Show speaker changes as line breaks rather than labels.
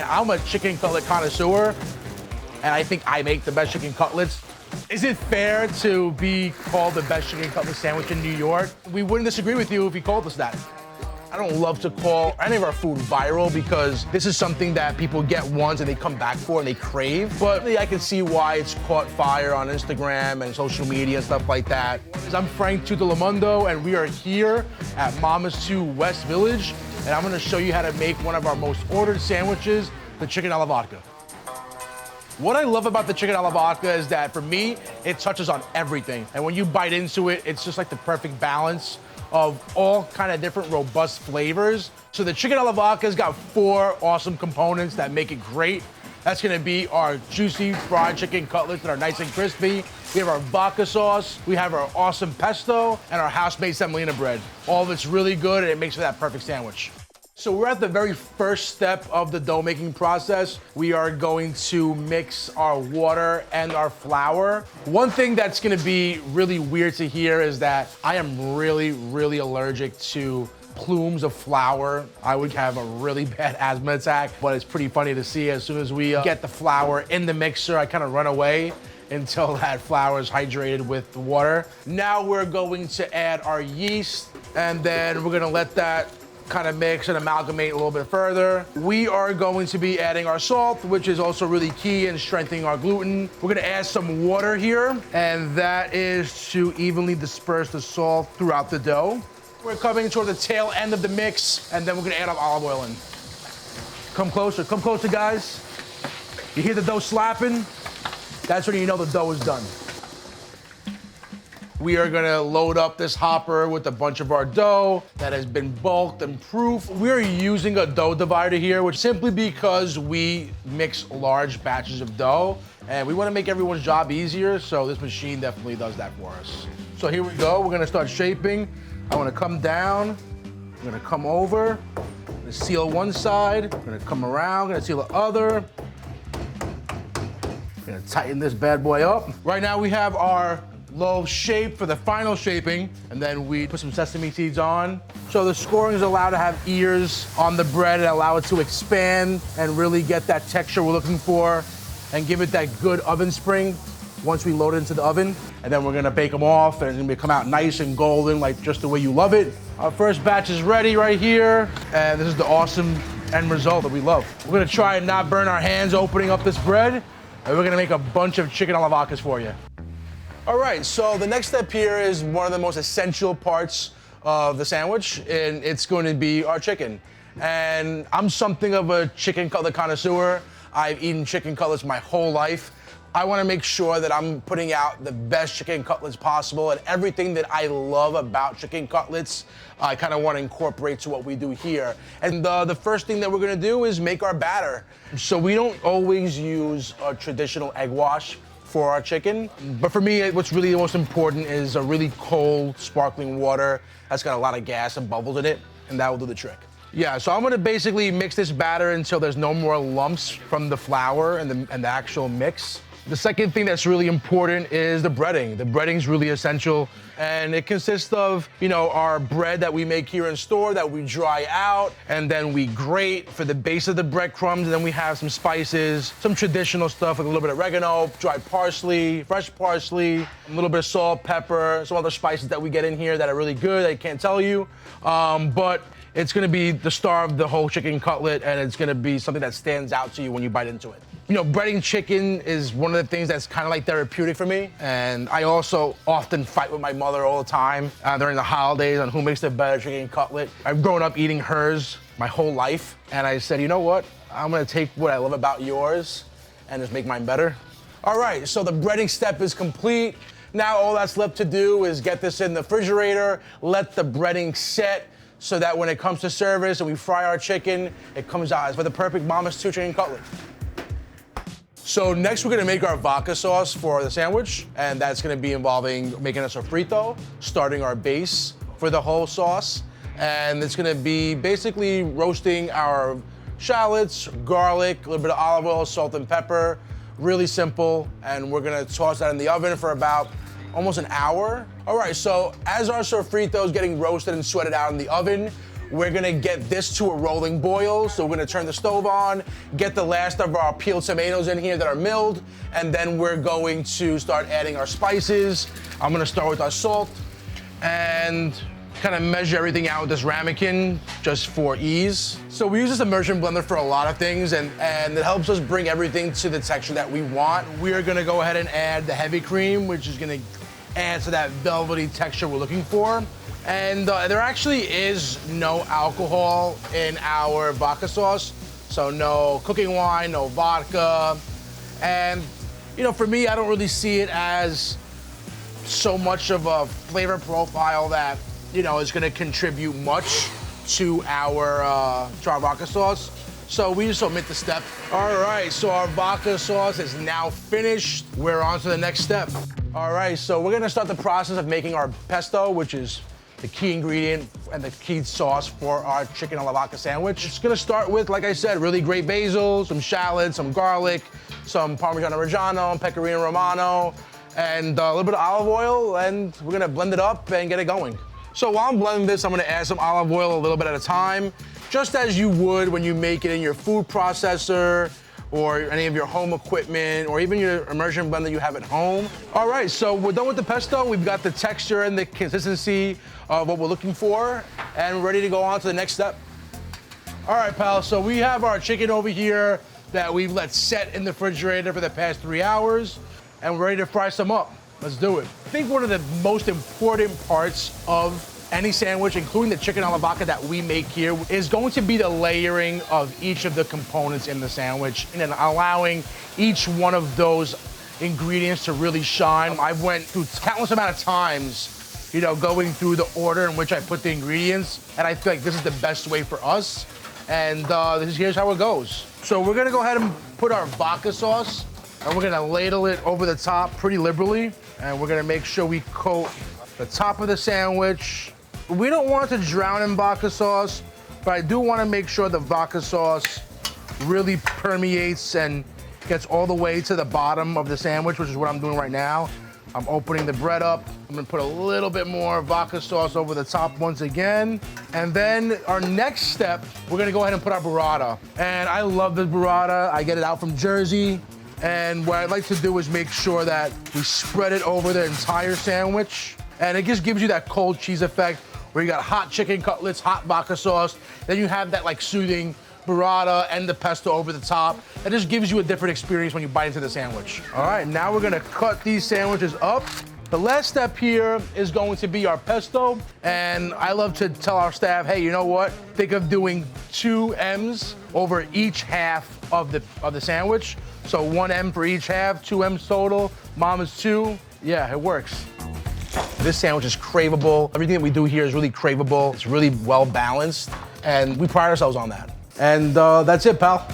I'm a chicken cutlet connoisseur, and I think I make the best chicken cutlets. Is it fair to be called the best chicken cutlet sandwich in New York? We wouldn't disagree with you if you called us that. I don't love to call any of our food viral because this is something that people get once and they come back for and they crave. But I can see why it's caught fire on Instagram and social media and stuff like that. I'm Frank Tuttolomondo, and we are here at Mama's 2 West Village, and I'm gonna show you how to make one of our most ordered sandwiches, the chicken alla vodka. What I love about the chicken alla vodka is that for me, it touches on everything. And when you bite into it, it's just like the perfect balance of all kind of different robust flavors. So the chicken alla vodka's got 4 awesome components that make it great. That's gonna be our juicy fried chicken cutlets that are nice and crispy. We have our vodka sauce, we have our awesome pesto, and our house-made semolina bread. All of it's really good and it makes for that perfect sandwich. So we're at the very first step of the dough making process. We are going to mix our water and our flour. One thing that's gonna be really weird to hear is that I am really, really allergic to plumes of flour. I would have a really bad asthma attack, but it's pretty funny to see as soon as we get the flour in the mixer, I kind of run away until that flour is hydrated with the water. Now we're going to add our yeast, and then we're gonna let that kind of mix and amalgamate a little bit further. We are going to be adding our salt, which is also really key in strengthening our gluten. We're gonna add some water here, and that is to evenly disperse the salt throughout the dough. We're coming toward the tail end of the mix, and then we're gonna add our olive oil in. Come closer, guys. You hear the dough slapping? That's when you know the dough is done. We are gonna load up this hopper with a bunch of our dough that has been bulked and proofed. We're using a dough divider here, which simply because we mix large batches of dough and we wanna make everyone's job easier, so this machine definitely does that for us. So here we go, we're gonna start shaping. I wanna come down, I'm gonna come over, I'm gonna seal one side, I'm gonna come around, I'm gonna seal the other. I'm gonna tighten this bad boy up. Right now we have our loaf shape for the final shaping, and then we put some sesame seeds on. So the scoring is allowed to have ears on the bread and allow it to expand and really get that texture we're looking for and give it that good oven spring once we load it into the oven. And then we're gonna bake them off, and it's gonna come out nice and golden, like just the way you love it. Our first batch is ready right here, and this is the awesome end result that we love. We're gonna try and not burn our hands opening up this bread, and we're gonna make a bunch of chicken alla vodkas for you. All right, so the next step here is one of the most essential parts of the sandwich, and it's going to be our chicken. And I'm something of a chicken cutlet connoisseur. I've eaten chicken cutlets my whole life. I wanna make sure that I'm putting out the best chicken cutlets possible, and everything that I love about chicken cutlets, I kinda wanna incorporate to what we do here. And the first thing that we're gonna do is make our batter. So we don't always use a traditional egg wash for our chicken. But for me, what's really the most important is a really cold, sparkling water that's got a lot of gas and bubbles in it, and that will do the trick. Yeah, so I'm gonna basically mix this batter until there's no more lumps from the flour and the actual mix. The second thing that's really important is the breading. The breading's really essential, and it consists of, our bread that we make here in store that we dry out, and then we grate for the base of the breadcrumbs, and then we have some spices, some traditional stuff like a little bit of oregano, dried parsley, fresh parsley, a little bit of salt, pepper, some other spices that we get in here that are really good, I can't tell you, but it's gonna be the star of the whole chicken cutlet, and it's gonna be something that stands out to you when you bite into it. Breading chicken is one of the things that's kind of like therapeutic for me. And I also often fight with my mother all the time during the holidays on who makes the better chicken cutlet. I've grown up eating hers my whole life. And I said, you know what? I'm gonna take what I love about yours and just make mine better. All right, so the breading step is complete. Now all that's left to do is get this in the refrigerator, let the breading set so that when it comes to service and we fry our chicken, it comes out as for the perfect Mama's 2 chicken cutlet. So next we're gonna make our vodka sauce for the sandwich, and that's gonna be involving making a sofrito, starting our base for the whole sauce, and it's gonna be basically roasting our shallots, garlic, a little bit of olive oil, salt and pepper, really simple, and we're gonna toss that in the oven for about almost an hour. All right, so as our sofrito is getting roasted and sweated out in the oven, we're gonna get this to a rolling boil. So we're gonna turn the stove on, get the last of our peeled tomatoes in here that are milled, and then we're going to start adding our spices. I'm gonna start with our salt and kind of measure everything out with this ramekin just for ease. So we use this immersion blender for a lot of things, and it helps us bring everything to the texture that we want. We're gonna go ahead and add the heavy cream, which is gonna add to that velvety texture we're looking for. And there actually is no alcohol in our vodka sauce. So no cooking wine, no vodka. And, you know, for me, I don't really see it as so much of a flavor profile that, you know, is gonna contribute much to our vodka sauce. So we just omit the step. All right, so our vodka sauce is now finished. We're on to the next step. All right, so we're gonna start the process of making our pesto, which is the key ingredient and the key sauce for our chicken alla vodka sandwich. It's gonna start with, like I said, really great basil, some shallots, some garlic, some Parmigiano Reggiano, Pecorino Romano, and a little bit of olive oil, and we're gonna blend it up and get it going. So while I'm blending this, I'm gonna add some olive oil a little bit at a time, just as you would when you make it in your food processor or any of your home equipment, or even your immersion blender you have at home. All right, so we're done with the pesto. We've got the texture and the consistency of what we're looking for, and we're ready to go on to the next step. All right, pal, so we have our chicken over here that we've let set in the refrigerator for the past 3 hours, and we're ready to fry some up. Let's do it. I think one of the most important parts of any sandwich, including the chicken alla vodka that we make here, is going to be the layering of each of the components in the sandwich and then allowing each one of those ingredients to really shine. I went through countless amount of times, you know, going through the order in which I put the ingredients, and I feel like this is the best way for us, and here's how it goes. So we're gonna go ahead and put our vodka sauce, and we're gonna ladle it over the top pretty liberally, and we're gonna make sure we coat the top of the sandwich. We don't want it to drown in vodka sauce, but I do want to make sure the vodka sauce really permeates and gets all the way to the bottom of the sandwich, which is what I'm doing right now. I'm opening the bread up. I'm gonna put a little bit more vodka sauce over the top once again. And then our next step, we're gonna go ahead and put our burrata. And I love this burrata. I get it out from Jersey. And what I'd like to do is make sure that we spread it over the entire sandwich. And it just gives you that cold cheese effect where you got hot chicken cutlets, hot vodka sauce, then you have that like soothing burrata and the pesto over the top. It just gives you a different experience when you bite into the sandwich. All right, now we're gonna cut these sandwiches up. The last step here is going to be our pesto, and I love to tell our staff, hey, you know what? Think of doing 2 M's over each half of the sandwich. So 1 M for each half, 2 M's total. Mom is 2. Yeah, it works. This sandwich is craveable. Everything that we do here is really craveable. It's really well balanced, and we pride ourselves on that. And that's it, pal.